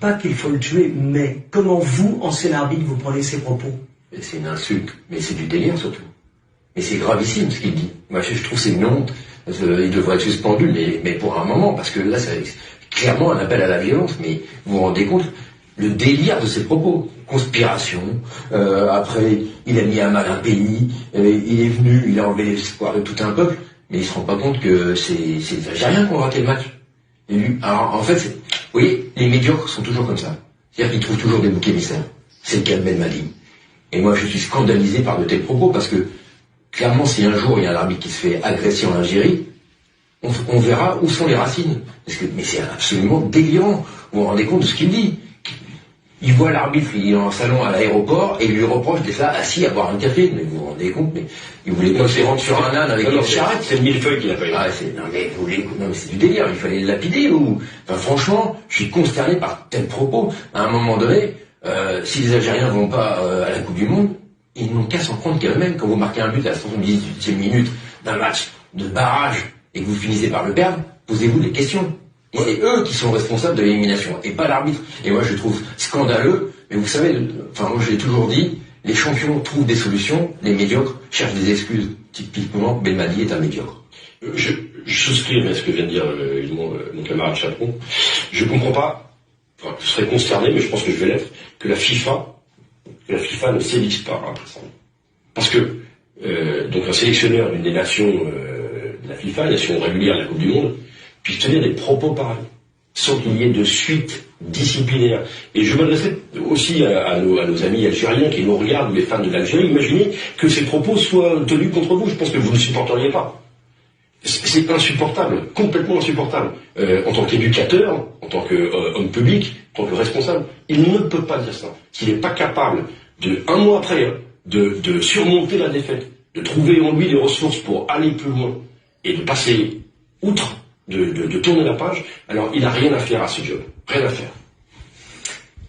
pas qu'il faut le tuer, mais comment vous, ancien arbitre, vous prenez ces propos? C'est une insulte, mais c'est du délire surtout. Mais c'est gravissime ce qu'il dit. Moi je trouve que c'est une honte. Il devrait être suspendu, mais pour un moment, parce que là c'est clairement un appel à la violence. Mais vous vous rendez compte le délire de ses propos? Conspiration, après il a mis à mal un pays, il est venu, il a enlevé l'espoir de tout un peuple, mais il se rend pas compte que c'est les Algériens qui ont raté le match. Et lui, alors en fait, vous voyez, les médiocres sont toujours comme ça. C'est-à-dire qu'ils trouvent toujours des boucs émissaires. C'est le cas de Ben Madi. Et moi je suis scandalisé par de tels propos, parce que clairement si un jour il y a un arbitre qui se fait agresser en Algérie, on verra où sont les racines. Mais c'est absolument délirant. Vous vous rendez compte de ce qu'il dit? Il voit l'arbitre, il est en salon à l'aéroport et il lui reproche d'être là assis à boire un café. Mais vous vous rendez compte? Mais il voulait pas se rendre sur un âne avec une charrette. C'est le millefeuille qu'il a pas eu. Non mais c'est du délire, il fallait le lapider ou... Enfin, franchement, je suis consterné par tels propos. À un moment donné, si les Algériens vont pas à la Coupe du Monde, ils n'ont qu'à s'en prendre qu'à eux-mêmes. Quand vous marquez un but à la 78e minute d'un match de barrage et que vous finissez par le perdre, posez-vous des questions. Et c'est eux qui sont responsables de l'élimination, et pas l'arbitre. Et moi, je trouve scandaleux, mais vous savez, enfin, moi, je l'ai toujours dit, les champions trouvent des solutions, les médiocres cherchent des excuses. Typiquement, Ben Madi est un médiocre. Je souscris à ce que vient de dire mon camarade Chaperon. Je comprends pas, enfin, je serais consterné, mais je pense que je vais l'être, que la FIFA ne sélectionne pas un président. Parce que, donc un sélectionneur d'une des nations de la FIFA, nation régulière de la Coupe du Monde, puisse tenir des propos pareils, sans qu'il y ait de suite disciplinaire. Et je m'adresserai aussi à nos amis algériens qui nous regardent, ou les fans de l'Algérie, imaginez que ces propos soient tenus contre vous, je pense que vous ne supporteriez pas. C'est insupportable, complètement insupportable. En tant qu'éducateur, en tant qu'homme public, en tant que responsable, il ne peut pas dire ça. S'il n'est pas capable, un mois après, de surmonter la défaite, de trouver en lui les ressources pour aller plus loin, et de passer outre, de tourner la page, alors il n'a rien à faire à ce job. Rien à faire.